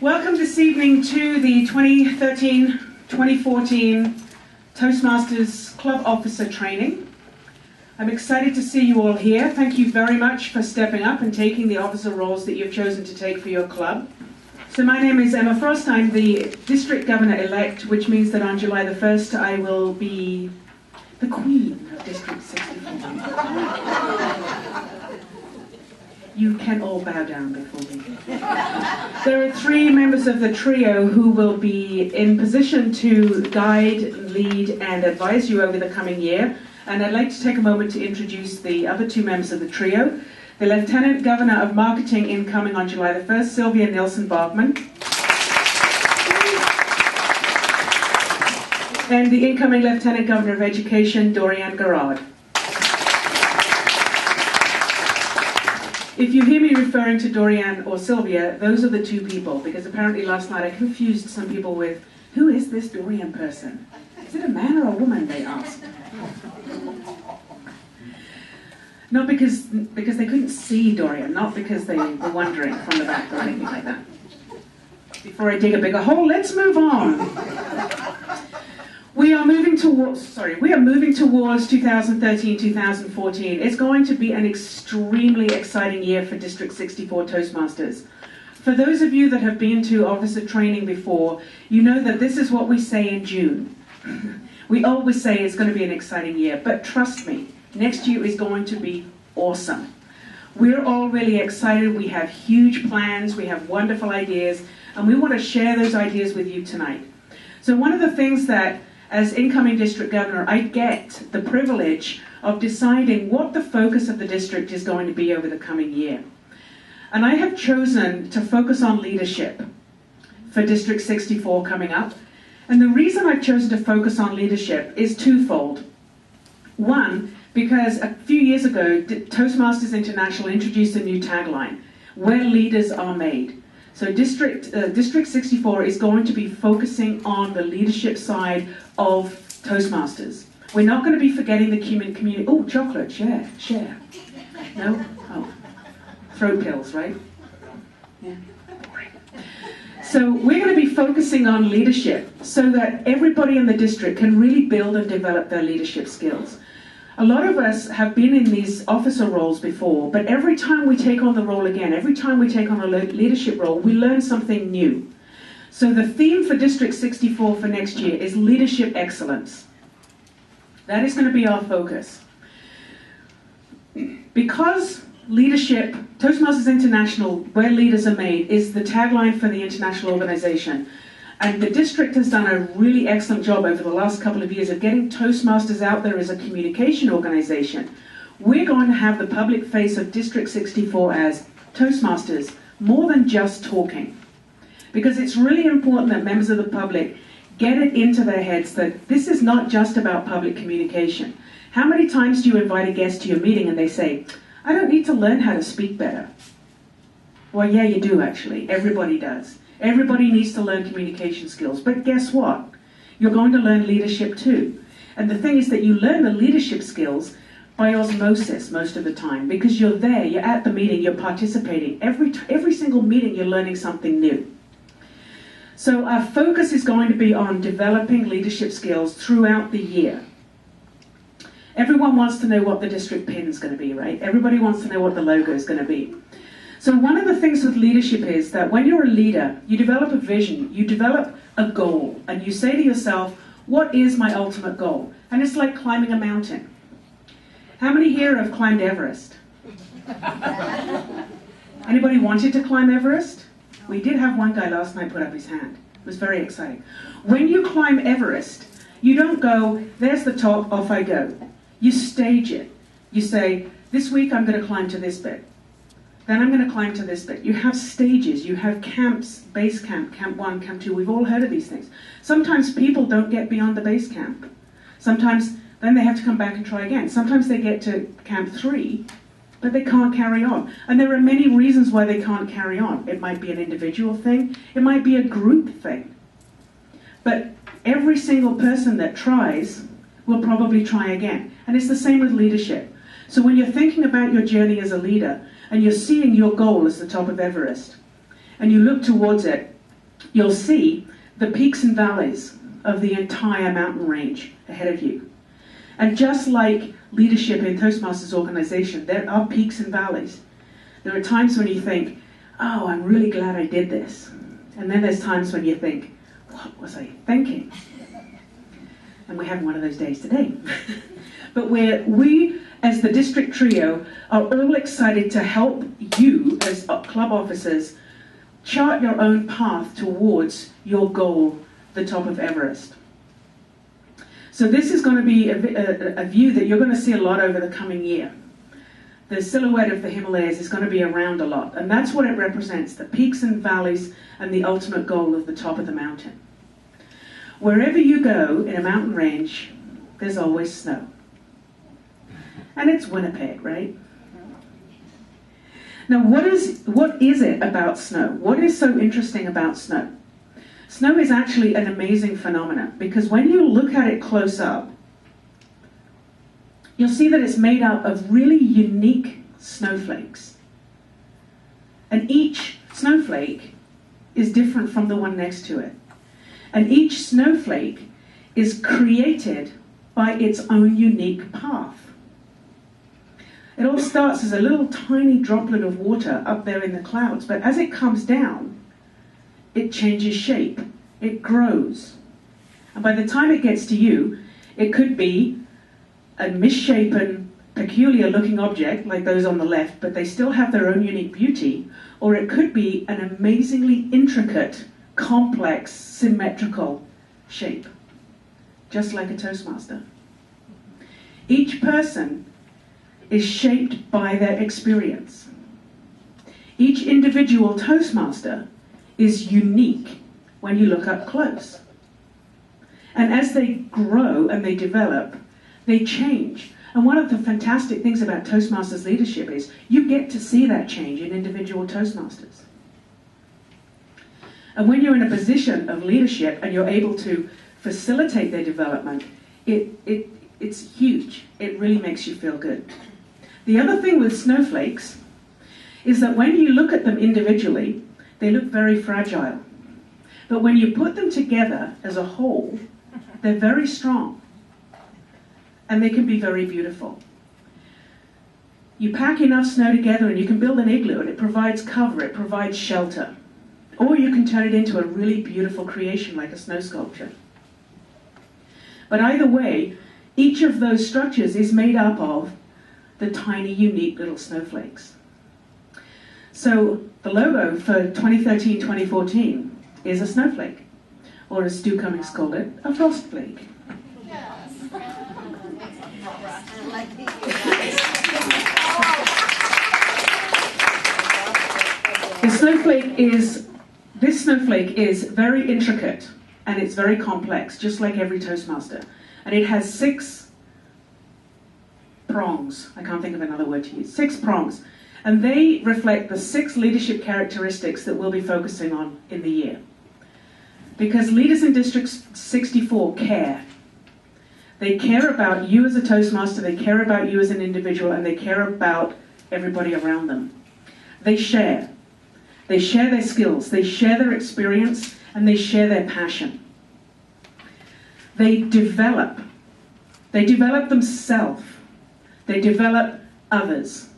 Welcome this evening to the 2013-2014 Toastmasters Club Officer Training. I'm excited to see you all here. Thank you very much for stepping up and taking the officer roles that you've chosen to take for your club. So my name is Emma Frost. I'm the District Governor-elect, which means that on July the 1st I will be the Queen of District 64. You can all bow down before me. There are three members of the trio who will be in position to guide, lead, and advise you over the coming year. And I'd like to take a moment to introduce the other two members of the trio. The Lieutenant Governor of Marketing incoming on July the 1st, Sylvia Nielsen-Bachmann. And the incoming Lieutenant Governor of Education, Dorian Garrard. If you hear me referring to Dorian or Sylvia, those are the two people, because apparently last night I confused some people with, who is this Dorian person? Is it a man or a woman, they asked. Not because they couldn't see Dorian, not because they were wondering from the back or anything like that. Before I dig a bigger hole, let's move on. We are moving towards 2013-2014. It's going to be an extremely exciting year for District 64 Toastmasters. For those of you that have been to officer training before, you know that this is what we say in June. We always say it's going to be an exciting year, but trust me, next year is going to be awesome. We're all really excited. We have huge plans, we have wonderful ideas, and we want to share those ideas with you tonight. So one of the things that, as incoming district governor, I get the privilege of deciding what the focus of the district is going to be over the coming year. And I have chosen to focus on leadership for District 64 coming up. And the reason I've chosen to focus on leadership is twofold. One, because a few years ago, Toastmasters International introduced a new tagline, where leaders are made. So District 64 is going to be focusing on the leadership side of Toastmasters. We're not going to be forgetting the community. Oh, chocolate, share. No? Oh, throat pills, right? Yeah. So we're going to be focusing on leadership so that everybody in the district can really build and develop their leadership skills. A lot of us have been in these officer roles before, but every time we take on the role again, every time we take on a leadership role, we learn something new. So the theme for District 64 for next year is leadership excellence. That is going to be our focus. Because leadership, Toastmasters International, where leaders are made, is the tagline for the international organization. And the district has done a really excellent job over the last couple of years of getting Toastmasters out there as a communication organization. We're going to have the public face of District 64 as Toastmasters, more than just talking. Because it's really important that members of the public get it into their heads that this is not just about public communication. How many times do you invite a guest to your meeting and they say, I don't need to learn how to speak better? Well, yeah, you do actually. Everybody does. Everybody needs to learn communication skills, but guess what? You're going to learn leadership too. And the thing is that you learn the leadership skills by osmosis most of the time, because you're there, you're at the meeting, you're participating. Every single meeting you're learning something new. So our focus is going to be on developing leadership skills throughout the year. Everyone wants to know what the district pin is going to be, right? Everybody wants to know what the logo is going to be. So one of the things with leadership is that when you're a leader, you develop a vision, you develop a goal, and you say to yourself, what is my ultimate goal? And it's like climbing a mountain. How many here have climbed Everest? Anybody wanted to climb Everest? We did have one guy last night put up his hand. It was very exciting. When you climb Everest, you don't go, there's the top, off I go. You stage it. You say, this week I'm going to climb to this bit. Then I'm going to climb to this bit. You have stages, you have camps, base camp, camp 1, camp 2. We've all heard of these things. Sometimes people don't get beyond the base camp. Sometimes then they have to come back and try again. Sometimes they get to camp 3, but they can't carry on. And there are many reasons why they can't carry on. It might be an individual thing. It might be a group thing. But every single person that tries will probably try again. And it's the same with leadership. So when you're thinking about your journey as a leader, and you're seeing your goal as the top of Everest, and you look towards it, you'll see the peaks and valleys of the entire mountain range ahead of you. And just like leadership in Toastmasters organization, there are peaks and valleys. There are times when you think, oh, I'm really glad I did this. And then there's times when you think, what was I thinking? And we're having one of those days today. But we, as the district trio, are all excited to help you, as club officers, chart your own path towards your goal, the top of Everest. So this is going to be a view that you're going to see a lot over the coming year. The silhouette of the Himalayas is going to be around a lot, and that's what it represents, the peaks and valleys and the ultimate goal of the top of the mountain. Wherever you go in a mountain range, there's always snow. And it's Winnipeg, right? Now, what is it about snow? What is so interesting about snow? Snow is actually an amazing phenomenon, because when you look at it close up, you'll see that it's made up of really unique snowflakes. And each snowflake is different from the one next to it. And each snowflake is created by its own unique path. It all starts as a little tiny droplet of water up there in the clouds, but as it comes down, it changes shape, it grows. And by the time it gets to you, it could be a misshapen, peculiar-looking object like those on the left, but they still have their own unique beauty, or it could be an amazingly intricate, complex, symmetrical shape, just like a Toastmaster. Each person is shaped by their experience. Each individual Toastmaster is unique when you look up close. And as they grow and they develop, they change. And one of the fantastic things about Toastmasters leadership is you get to see that change in individual Toastmasters. And when you're in a position of leadership and you're able to facilitate their development, it's huge. It really makes you feel good. The other thing with snowflakes is that when you look at them individually, they look very fragile. But when you put them together as a whole, they're very strong. And they can be very beautiful. You pack enough snow together and you can build an igloo, and it provides cover, it provides shelter. Or you can turn it into a really beautiful creation like a snow sculpture. But either way, each of those structures is made up of the tiny, unique little snowflakes. So the logo for 2013-2014 is a snowflake, or as Stu Cummings called it, a frost flake. This snowflake is very intricate, and it's very complex, just like every Toastmaster. And it has 6 prongs. I can't think of another word to use. 6 prongs. And they reflect the 6 leadership characteristics that we'll be focusing on in the year. Because leaders in District 64 care. They care about you as a Toastmaster, they care about you as an individual, and they care about everybody around them. They share. They share their skills, they share their experience, and they share their passion. They develop. They develop themselves. They develop others.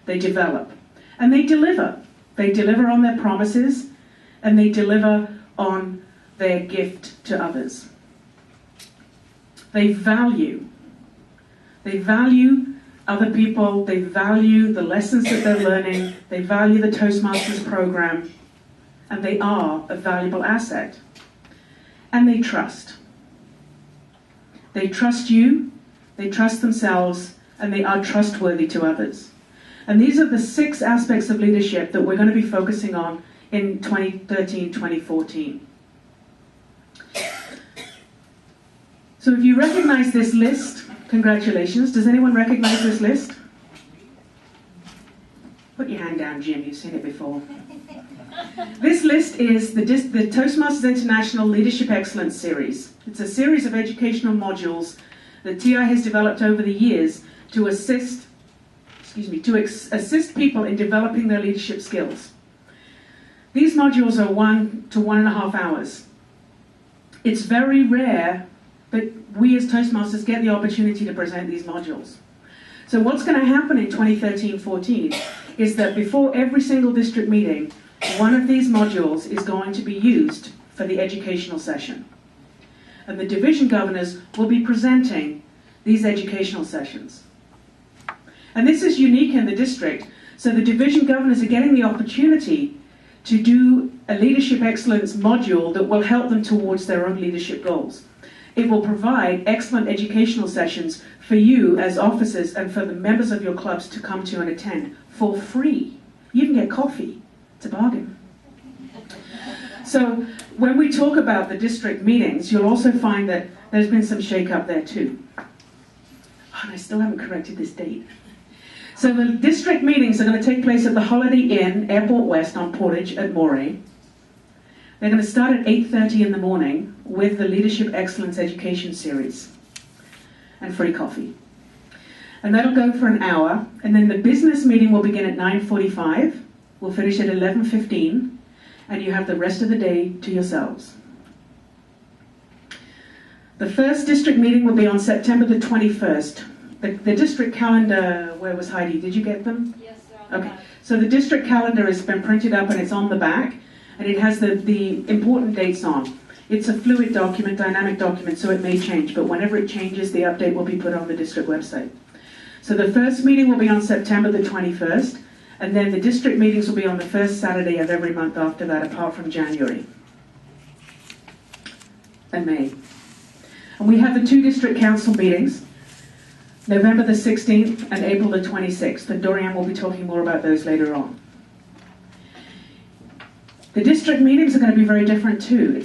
They develop. And they deliver. They deliver on their promises, and they deliver on their gift to others. They value. They value other people. They value the lessons that they're learning. They value the Toastmasters program. And they are a valuable asset. And they trust. They trust you, they trust themselves, and they are trustworthy to others. And these are the 6 aspects of leadership that we're going to be focusing on in 2013-2014. So if you recognize this list, congratulations. Does anyone recognize this list? Put your hand down, Jim, you've seen it before. This list is the Toastmasters International Leadership Excellence Series. It's a series of educational modules that TI has developed over the years to assist people in developing their leadership skills. These modules are 1 to 1.5 hours. It's very rare that we as Toastmasters get the opportunity to present these modules. So what's going to happen in 2013-14 is that before every single district meeting, one of these modules is going to be used for the educational session. And the division governors will be presenting these educational sessions. And this is unique in the district, so the division governors are getting the opportunity to do a leadership excellence module that will help them towards their own leadership goals. It will provide excellent educational sessions for you as officers and for the members of your clubs to come to and attend for free. You can get coffee. It's a bargain. So when we talk about the district meetings, you'll also find that there's been some shake-up there too. Oh, and I still haven't corrected this date. So the district meetings are going to take place at the Holiday Inn, Airport West on Portage at Moray. They're going to start at 8:30 in the morning with the Leadership Excellence Education Series and free coffee. And that'll go for an hour, and then the business meeting will begin at 9:45. We'll finish at 11:15, and you have the rest of the day to yourselves. The first district meeting will be on September the 21st. The district calendar, where was Heidi? Did you get them? Yes, okay. So the district calendar has been printed up and it's on the back, and it has the important dates on. It's a fluid document, dynamic document, so it may change, but whenever it changes, the update will be put on the district website. So the first meeting will be on September the 21st, and then the district meetings will be on the first Saturday of every month after that, apart from January and May. And we have the 2 district council meetings, November the 16th and April the 26th, and Dorian will be talking more about those later on. The district meetings are going to be very different too.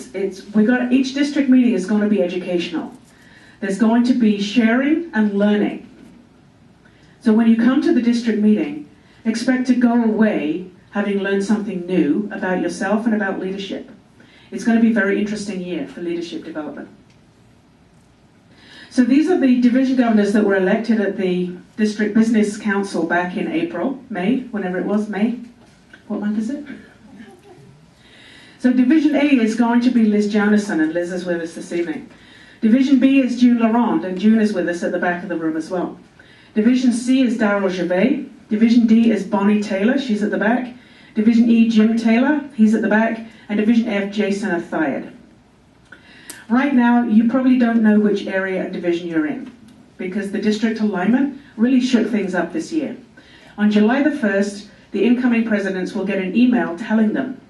Each district meeting is going to be educational. There's going to be sharing and learning. So when you come to the district meeting, expect to go away having learned something new about yourself and about leadership. It's going to be a very interesting year for leadership development. So these are the division governors that were elected at the District Business Council back in May, whenever it was, May. What month is it? So Division A is going to be Liz Jonasson, and Liz is with us this evening. Division B is June Laurent, and June is with us at the back of the room as well. Division C is Daryl Gervais. Division D is Bonnie Taylor, she's at the back. Division E, Jim Taylor, he's at the back. And Division F, Jason Athiad. Right now, you probably don't know which area and division you're in, because the district alignment really shook things up this year. On July the 1st, the incoming presidents will get an email telling them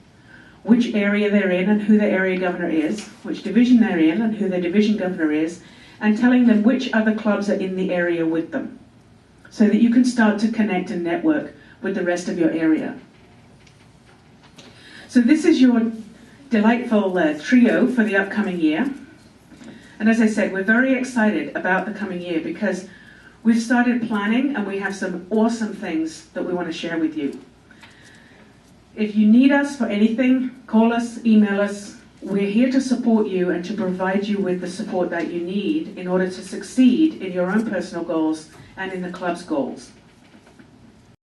which area they're in and who the area governor is, which division they're in and who the division governor is, and telling them which other clubs are in the area with them, so that you can start to connect and network with the rest of your area. So this is your delightful trio for the upcoming year. And as I said, we're very excited about the coming year because we've started planning and we have some awesome things that we want to share with you. If you need us for anything, call us, email us. We're here to support you and to provide you with the support that you need in order to succeed in your own personal goals and in the club's goals.